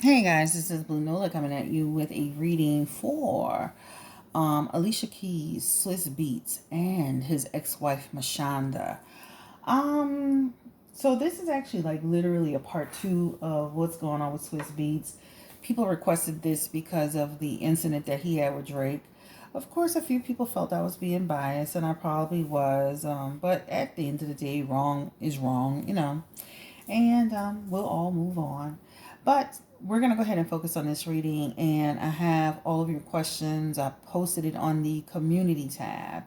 Hey guys, this is Blue Nola coming at you with a reading for Alicia Keys, Swizz Beatz, and his ex-wife Mashonda. Um, so this is actually like literally a part two of what's going on with Swizz Beatz. People requested this because of the incident that he had with Drake. Of course, a few people felt I was being biased, and I probably was. But at the end of the day, wrong is wrong. And we'll all move on. But we're going to go ahead and focus on this reading. And I have all of your questions. I posted it on the community tab.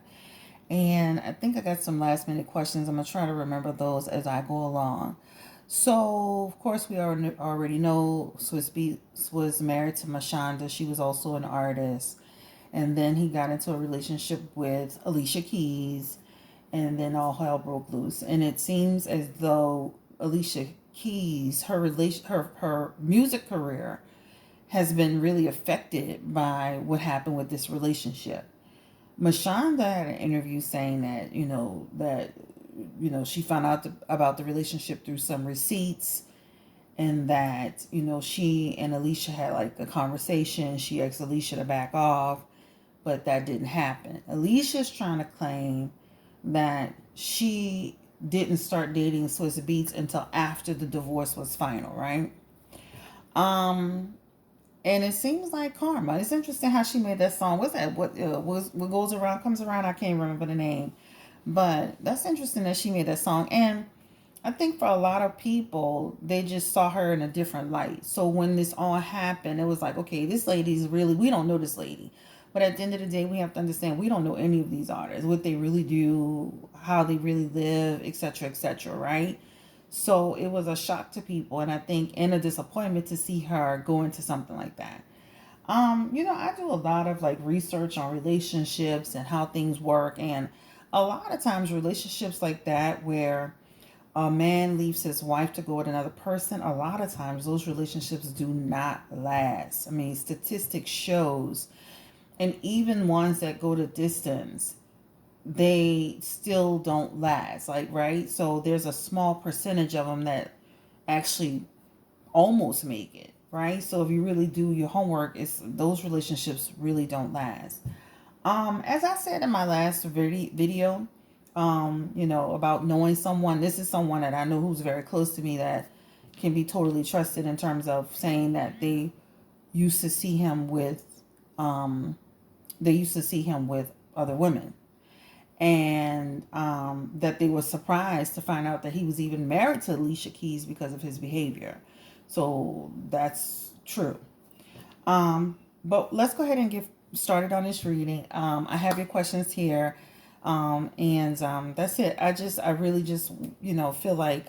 And I think I got some last minute questions. I'm going to try to remember those as I go along. So, of course, we already know Swizz Beatz was married to Mashonda. She was also an artist. And then he got into a relationship with Alicia Keys. And then all hell broke loose. And it seems as though Alicia Keys, her music career has been really affected by what happened with this relationship. Mashonda had an interview saying that she found out about the relationship through some receipts, and that she and Alicia had like a conversation. She asked Alicia to back off, but that didn't happen. Alicia's trying to claim that she didn't start dating Swizz Beatz until after the divorce was final, right? Um, and it seems like karma. It's interesting how she made that song. What's that? What goes around comes around? I can't remember the name, but that's interesting that she made that song. And I think for a lot of people, they just saw her in a different light. So when this all happened, it was like, okay, this lady's really, we don't know this lady. But at the end of the day, we have to understand we don't know any of these artists, what they really do, how they really live, etc., right? So it was a shock to people, and I think and a disappointment to see her go into something like that. I do a lot of like research on relationships and how things work, and a lot of times relationships like that where a man leaves his wife to go with another person, a lot of times those relationships do not last. I mean, statistics shows, and even ones that go to distance, they still don't last. Like, right? So there's a small percentage of them that actually almost make it, right? So if you really do your homework, it's those relationships really don't last. As I said in my last video, about knowing someone, this is someone that I know who's very close to me that can be totally trusted in terms of saying that used to see him with, um, they used to see him with other women, and that they were surprised to find out that he was even married to Alicia Keys because of his behavior. So that's true. But let's go ahead and get started on this reading. I have your questions here. And that's it. I really just, feel like,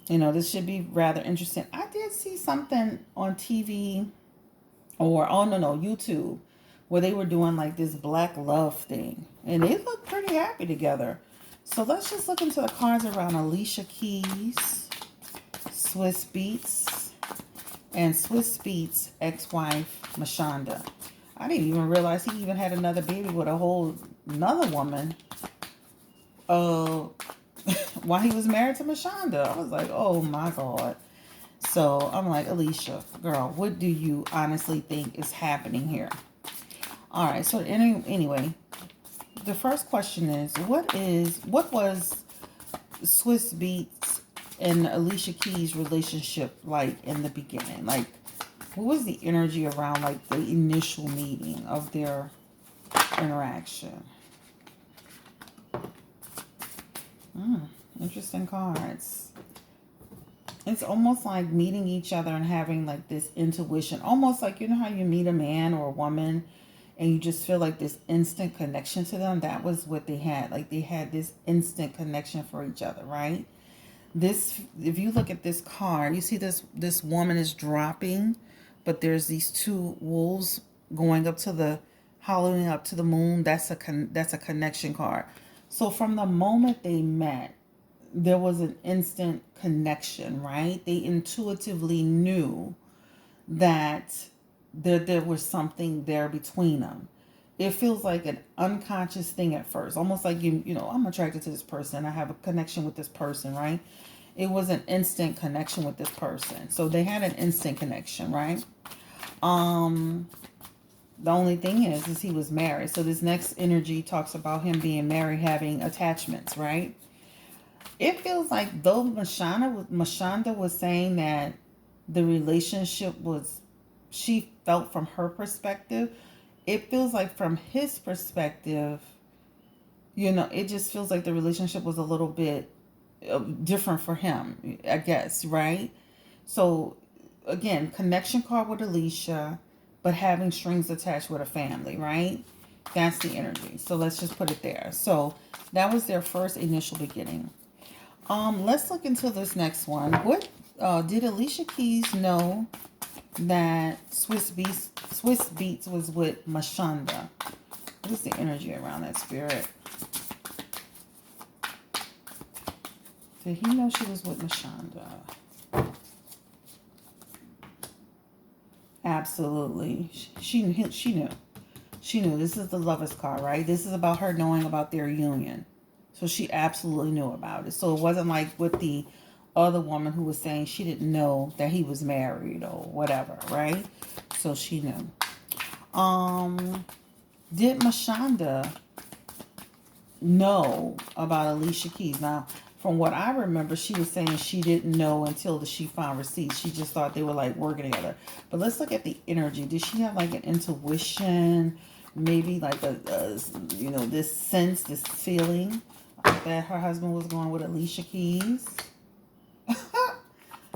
this should be rather interesting. I did see something on TV or, oh, no, YouTube, where they were doing like this black love thing. And they look pretty happy together. So let's just look into the cards around Alicia Keys, Swizz Beatz, and Swizz Beatz ex-wife Mashonda. I didn't even realize he even had another baby with a whole another woman. Uh, while he was married to Mashonda, I was like, oh my god. So I'm like, Alicia, girl, what do you honestly think is happening here? All right. So anyway, the first question is, what was Swizz Beatz and Alicia Keys' relationship like in the beginning? Like, what was the energy around like the initial meeting of their interaction? Interesting cards. It's almost like meeting each other and having like this intuition, almost like how you meet a man or a woman and you just feel like this instant connection to them. That was what they had. Like they had this instant connection for each other, right? This, if you look at this card, you see this woman is dropping, but there's these two wolves going up to the hollowing up to the moon. That's a connection card. So from the moment they met, there was an instant connection, right? They intuitively knew that there was something there between them. It feels like an unconscious thing at first, almost like I'm attracted to this person. I have a connection with this person, right? It was an instant connection with this person. So they had an instant connection, right? Um, the only thing is he was married. So this next energy talks about him being married, having attachments, right? It feels like though Mashonda was saying that the relationship was, she felt from her perspective, it feels like from his perspective, it just feels like the relationship was a little bit different for him, I guess, right? So again, connection card with Alicia, but having strings attached with a family, right? That's the energy. So let's just put it there. So that was their first initial beginning. Let's look into this next one. What did Alicia Keys know that Swizz Beatz was with Mashonda? What is the energy around that, spirit? Did he know she was with Mashonda? Absolutely. She knew. She knew. This is the Lovers card, right? This is about her knowing about their union. So she absolutely knew about it. So it wasn't like with the other woman who was saying she didn't know that he was married or whatever, right? So she knew. Did Mashonda know about Alicia Keys? Now, from what I remember, she was saying she didn't know until she found receipts. She just thought they were like working together. But let's look at the energy. Did she have like an intuition? Maybe like a this sense, this feeling that her husband was going with Alicia Keys?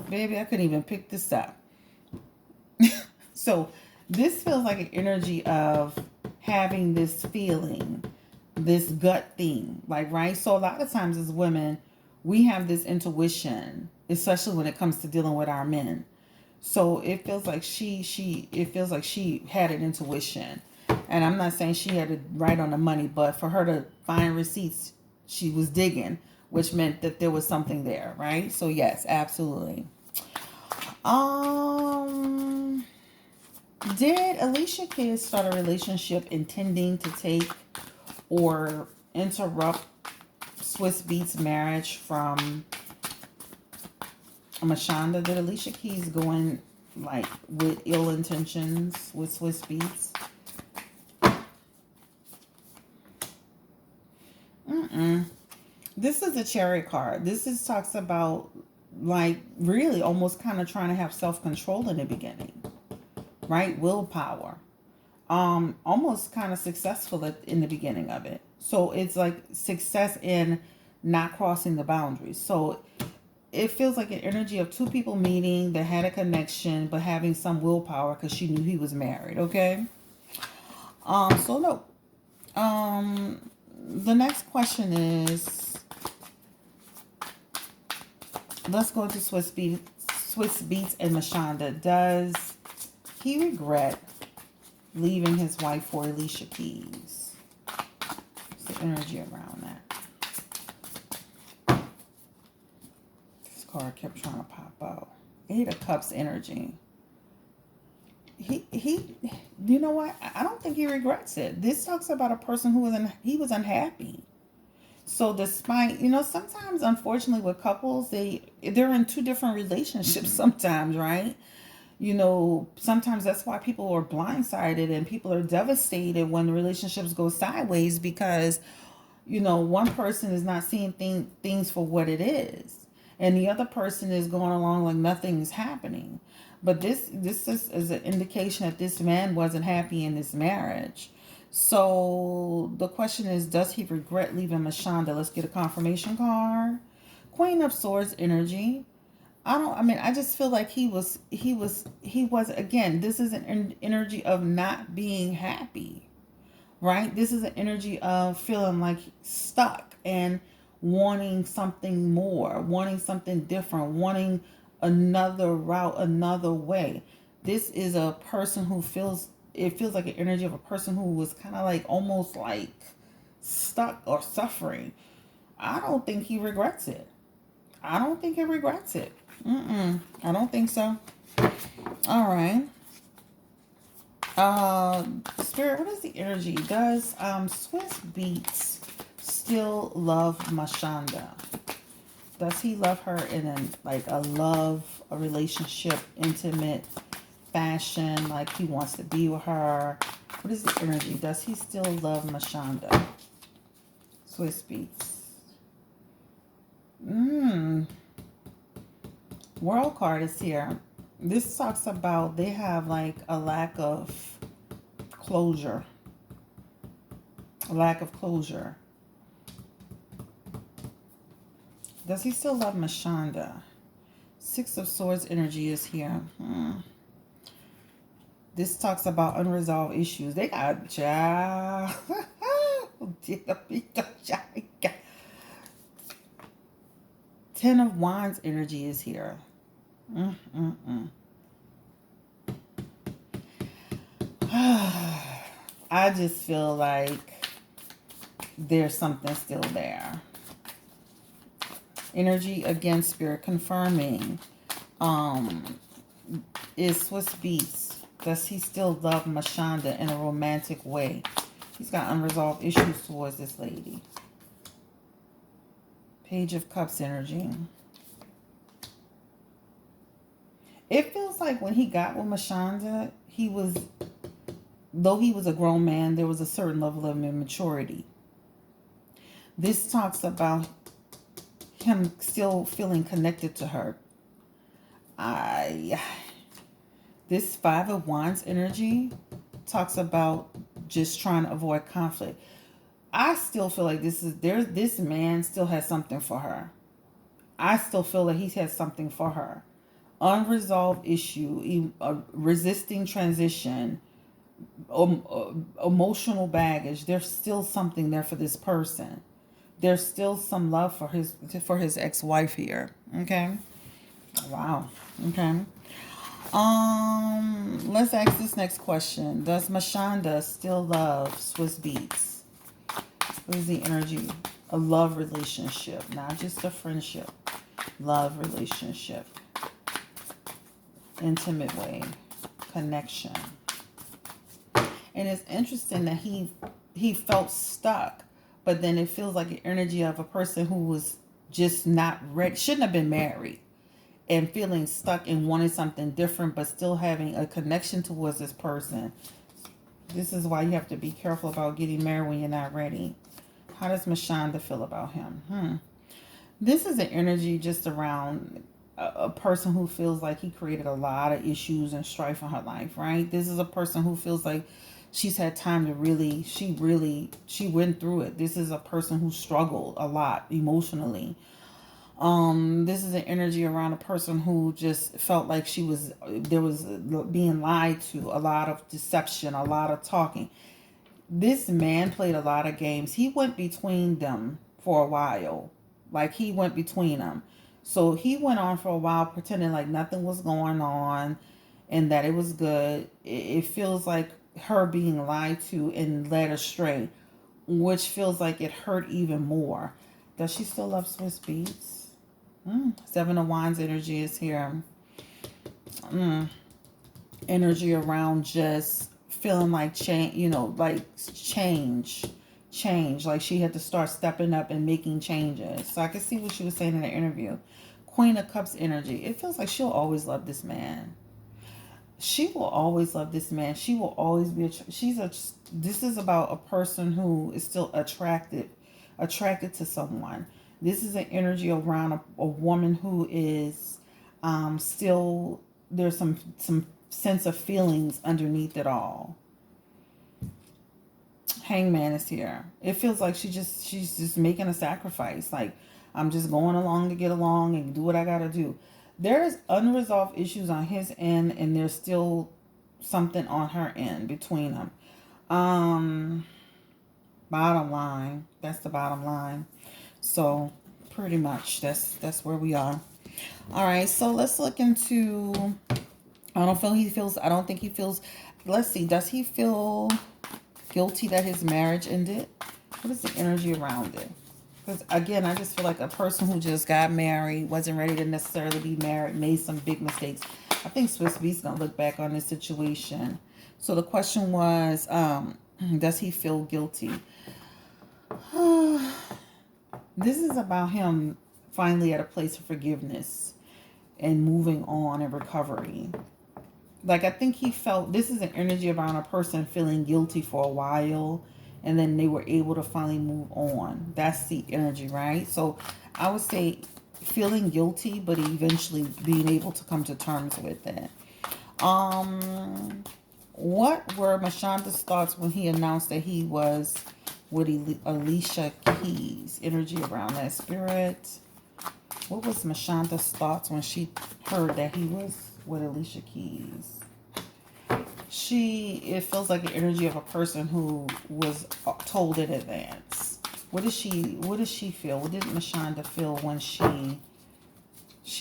Baby, I couldn't even pick this up. So this feels like an energy of having this feeling, this gut thing, like, right? So a lot of times as women, we have this intuition, especially when it comes to dealing with our men. So it feels like it feels like she had an intuition. And I'm not saying she had it right on the money, but for her to find receipts, she was digging, which meant that there was something there, right? So yes, absolutely. Did Alicia Keys start a relationship intending to take or interrupt Swizz Beatz marriage from Mashonda? Did Alicia Keys go in like with ill intentions with Swizz Beatz? This is the Chariot card. Talks about like really almost kind of trying to have self-control in the beginning, right? Willpower. Almost kind of successful in the beginning of it. So it's like success in not crossing the boundaries. So it feels like an energy of two people meeting that had a connection, but having some willpower because she knew he was married. Okay. So no. The next question is, let's go to Swizz Beatz and Mashonda. Does he regret leaving his wife for Alicia Keys? What's the energy around that? This card kept trying to pop out. 8 of Cups energy. He you know what? I don't think he regrets it. This talks about a person who was unhappy. So despite, sometimes unfortunately with couples, they're in 2 different relationships sometimes, right? Sometimes that's why people are blindsided and people are devastated when the relationships go sideways because, one person is not seeing things for what it is. And the other person is going along like nothing is happening. But this is an indication that this man wasn't happy in this marriage. So the question is, does he regret leaving Mashonda? Let's get a confirmation card. Queen of Swords energy. I just feel like he was, again, this is an energy of not being happy, right? This is an energy of feeling like stuck and wanting something more, wanting something different, wanting another route, another way. This is a person who feels like an energy of a person who was kind of like almost like stuck or suffering. I don't think he regrets it. I don't think he regrets it. I don't think so. All right. Spirit, what is the energy? Does Swizz Beatz still love Mashonda? Does he love her in a relationship, intimate fashion? Like he wants to be with her. What is the energy? Does he still love Mashonda? Swizz Beatz. World card is here. This talks about they have like a lack of closure. A lack of closure. Does he still love Mashonda? Six of Swords energy is here. This talks about unresolved issues. They got child. Ten of Wands energy is here. I just feel like there's something still there. Energy again, Spirit confirming. Is Swizz Beatz. Does he still love Mashonda in a romantic way? He's got unresolved issues towards this lady. Page of Cups energy. It feels like when he got with Mashonda, though he was a grown man, there was a certain level of immaturity. This talks about him still feeling connected to her. This Five of Wands energy talks about just trying to avoid conflict. I still feel like this man still has something for her. I still feel like he has something for her. Unresolved issue, resisting transition, emotional baggage. There's still something there for this person. There's still some love for his ex-wife here. Okay. Wow. Okay. Let's ask this next question. Does Mashonda still love Swizz Beatz? What is the energy? A love relationship, not just a friendship. Love relationship. Intimate way. Connection. And it's interesting that he felt stuck, but then it feels like the energy of a person who was just not ready, shouldn't have been married, and feeling stuck and wanting something different, but still having a connection towards this person. This is why you have to be careful about getting married when you're not ready. How does Mashonda feel about him? This is an energy just around a person who feels like he created a lot of issues and strife in her life, right? This is a person who feels like she's had time to she went through it. This is a person who struggled a lot emotionally. This is an energy around a person who just felt like there was being lied to, a lot of deception, a lot of talking. This man played a lot of games. He went between them for a while. Like he went between them. So he went on for a while pretending like nothing was going on and that it was good. It feels like her being lied to and led astray, which feels like it hurt even more. Does she still love Swizz Beatz? Seven of Wands energy is here. Energy around just feeling like change, change. Like she had to start stepping up and making changes. So I can see what she was saying in the interview. Queen of Cups energy. It feels like she'll always love this man. She will always love this man. She will always be this is about a person who is still attracted to someone. This is an energy around a woman who is still, there's some sense of feelings underneath it all. Hangman is here. It feels like she's just making a sacrifice. Like, I'm just going along to get along and do what I gotta do. There's unresolved issues on his end, and there's still something on her end between them. Bottom line, that's the bottom line. So pretty much that's where we are. All right, so let's look into, I don't think he feels, let's see, does he feel guilty that his marriage ended? What is the energy around it? Because again, I just feel like a person who just got married, wasn't ready to necessarily be married, made some big mistakes. I think Swizz Beatz gonna look back on this situation. So the question was, does he feel guilty? This is about him finally at a place of forgiveness and moving on and recovery. Like, I think he felt, this is an energy around a person feeling guilty for a while, and then they were able to finally move on. That's the energy, right? So I would say feeling guilty, but eventually being able to come to terms with it. What were Mashonda's thoughts when he announced that he was with Alicia Keys? Energy around that, spirit. What was Mashonda's thoughts when she heard that he was with Alicia Keys? It feels like the energy of a person who was told in advance. What did she feel? What did Mashonda feel when she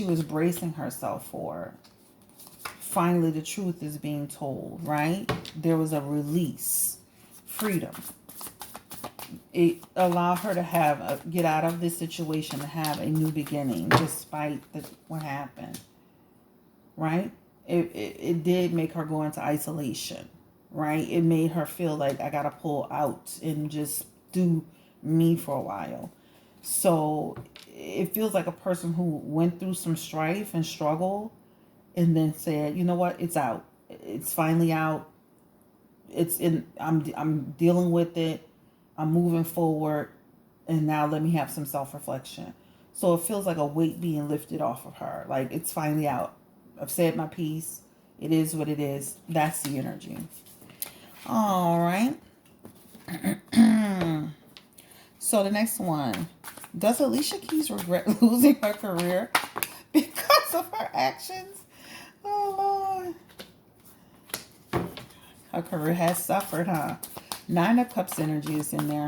was bracing herself for? Finally, the truth is being told, right? There was a release, freedom. It allowed her to get out of this situation, to have a new beginning, despite what happened, right? It did make her go into isolation, right? It made her feel like, I gotta pull out and just do me for a while. So it feels like a person who went through some strife and struggle, and then said, you know what, it's out. It's finally out. I'm dealing with it. I'm moving forward, and now let me have some self-reflection. So it feels like a weight being lifted off of her. Like, it's finally out. I've said my piece. It is what it is. That's the energy. All right. So the next one. Does Alicia Keys regret losing her career because of her actions? Oh, Lord. Her career has suffered, huh? 9 of Cups energy is in there.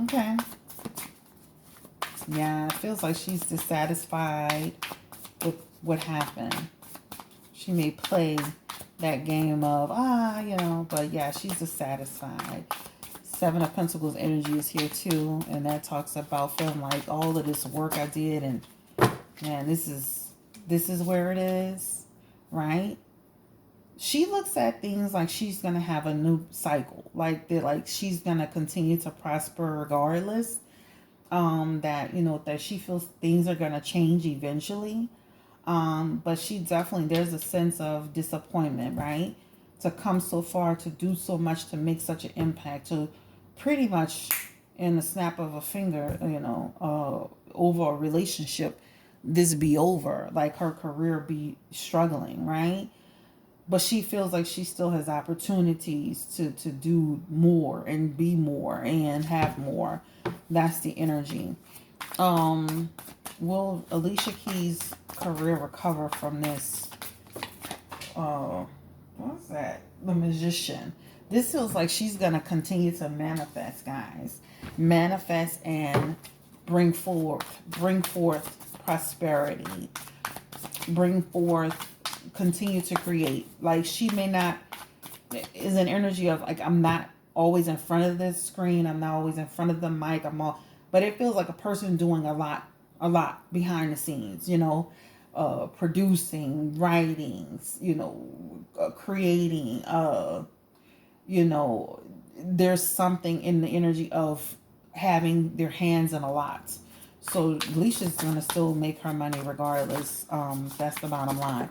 Okay. Yeah, it feels like she's dissatisfied with what happened. She may play that game of, but yeah, she's dissatisfied. 7 of Pentacles energy is here too, and that talks about feeling like all of this work I did, and man, this is where it is, right? She looks at things like she's gonna have a new cycle, like she's gonna continue to prosper regardless. That she feels things are gonna change eventually. But she definitely, there's a sense of disappointment, right? To come so far, to do so much, to make such an impact, to pretty much in the snap of a finger, over a relationship, this be over, like her career be struggling, right? But she feels like she still has opportunities to do more and be more and have more. That's the energy. Will Alicia Keys' career recover from this? What's that? The Magician. This feels like she's going to continue to manifest, guys. Manifest and bring forth prosperity. Bring forth, continue to create. Like, she may not, is an energy of like, I'm not always in front of this screen. I'm not always in front of the mic. But it feels like a person doing a lot behind the scenes, producing, writing, creating, there's something in the energy of having their hands in a lot. So Alicia's going to still make her money regardless. That's the bottom line.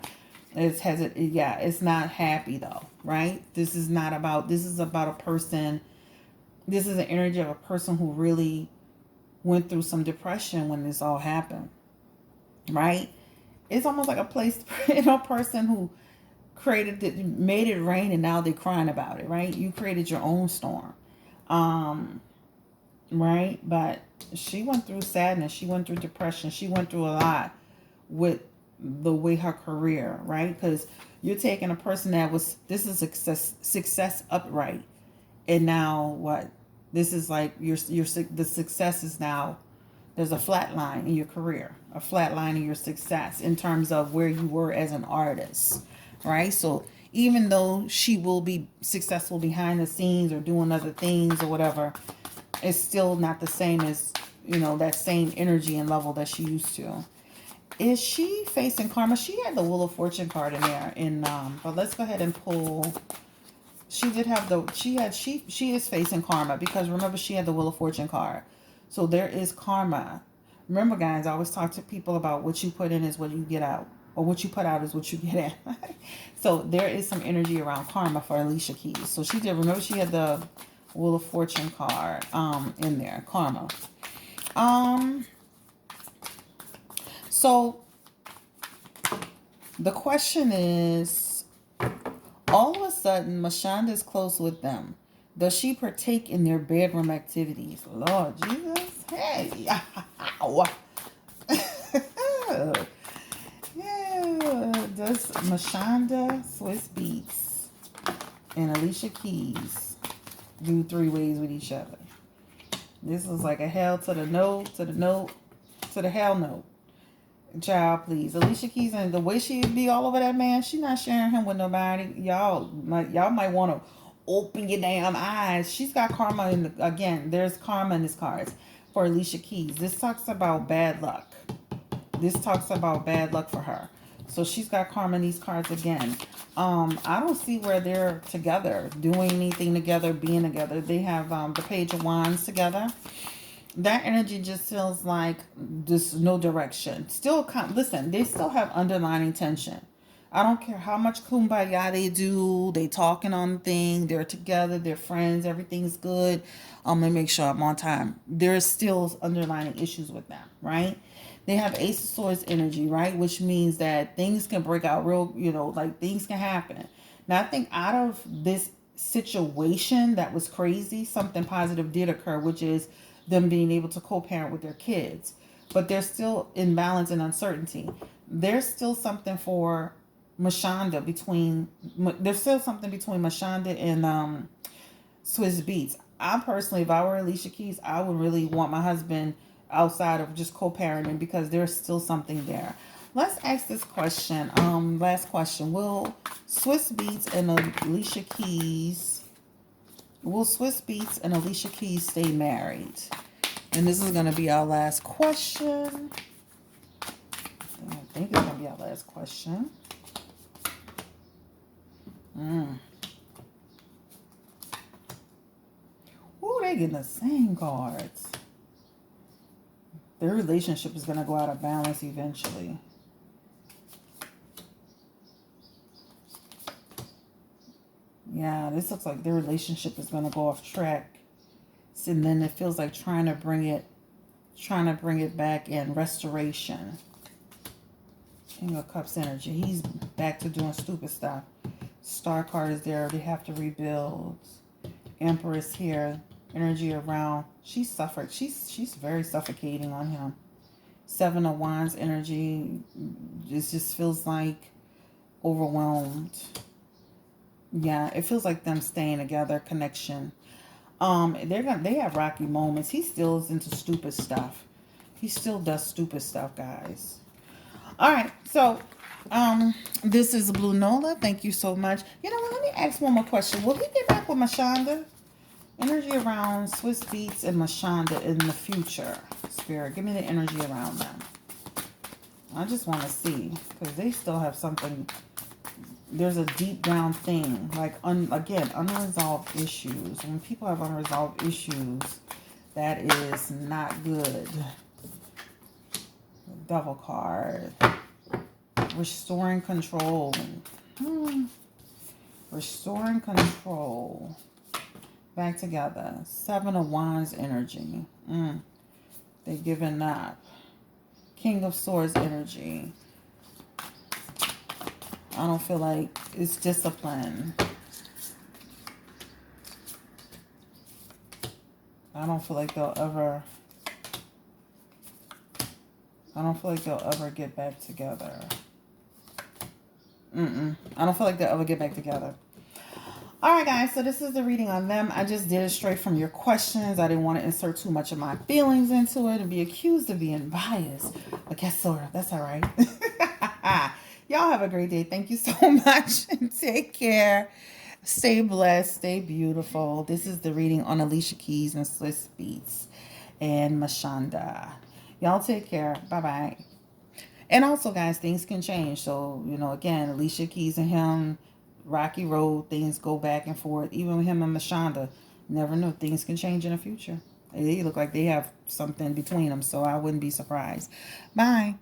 It's not happy though, right? This is about a person. This is the energy of a person who really went through some depression when this all happened, right? It's almost like a person who made it rain, and now they're crying about it, right? You created your own storm, right? But she went through sadness. She went through depression. She went through a lot with the way her career, right? Because you're taking a person this is success upright, and now what? This is like the success is now, there's a flat line in your career, a flat line in your success in terms of where you were as an artist, right? So even though she will be successful behind the scenes or doing other things or whatever, it's still not the same as, that same energy and level that she used to. Is she facing karma? She had the Wheel of Fortune card in there, but let's go ahead and pull. She did have she is facing karma, because remember, she had the Wheel of Fortune card. So there is karma. Remember, guys, I always talk to people about what you put in is what you get out, or what you put out is what you get in. So there is some energy around karma for Alicia Keys. So she did. Remember, she had the Wheel of Fortune card in there, karma. So the question is, all of a sudden, Mashonda is close with them. Does she partake in their bedroom activities? Lord Jesus. Hey. Wow. Yeah. Does Mashonda, Swizz Beatz, and Alicia Keys do three ways with each other? This is like a hell to the no, to the no, to the hell no. Child, please. Alicia Keys, and the way she be all over that man, she not sharing him with nobody. Y'all might want to open your damn eyes. She's got karma in the, again, there's karma in this cards for Alicia Keys. This talks about bad luck. This talks about bad luck for her. So she's got karma in these cards again. I don't see where they're together, doing anything together, being together. They have the Page of Wands together. That energy just feels like just no direction. Still, listen, they still have underlying tension. I don't care how much kumbaya they do. They talking on the thing. They're together. They're friends. Everything's good. Let me make sure I'm on time. There's still underlying issues with them, right? They have Ace of Swords energy, right? Which means that things can break out real, like things can happen. Now, I think out of this situation that was crazy, something positive did occur, which is them being able to co-parent with their kids. But there's still imbalance and uncertainty. There's still something for Mashonda there's still something between Mashonda and Swizz Beatz. I personally, if I were Alicia Keys, I would really want my husband outside of just co-parenting, because there's still something there. Let's ask this question. Last question. Will Swizz Beatz and Alicia Keys stay married? And this is going to be our last question. I think it's going to be our last question. Ooh, they getting the same cards. Their relationship is going to go out of balance eventually. Yeah, this looks like their relationship is going to go off track. And then it feels like trying to bring it back in restoration. King of Cups energy. He's back to doing stupid stuff. Star card is there. They have to rebuild. Empress here. Energy around. She suffered. She's very suffocating on him. Seven of Wands energy. It just feels like overwhelmed. Yeah, it feels like them staying together, connection. They have rocky moments. He still is into stupid stuff. He still does stupid stuff, guys. All right, so this is Blue Nola. Thank you so much. You know what? Let me ask one more question. Will he get back with Mashonda? Energy around Swizz Beatz and Mashonda in the future. Spirit, give me the energy around them. I just want to see, because they still have something. There's a deep down thing, like again, unresolved issues. When people have unresolved issues, that is not good. Devil card. Restoring control. Restoring control. Back together. Seven of Wands energy. They're giving up. King of Swords energy. I don't feel like it's discipline. I don't feel like they'll ever get back together. I don't feel like they'll ever get back together. Alright, guys, so this is the reading on them. I just did it straight from your questions. I didn't want to insert too much of my feelings into it and be accused of being biased. I guess sort of. That's alright. Y'all have a great day. Thank you so much. Take care. Stay blessed. Stay beautiful. This is the reading on Alicia Keys and Swizz Beatz and Mashonda. Y'all take care. Bye-bye. And also, guys, things can change. So, again, Alicia Keys and him, rocky road, things go back and forth. Even with him and Mashonda, never know. Things can change in the future. They look like they have something between them, so I wouldn't be surprised. Bye.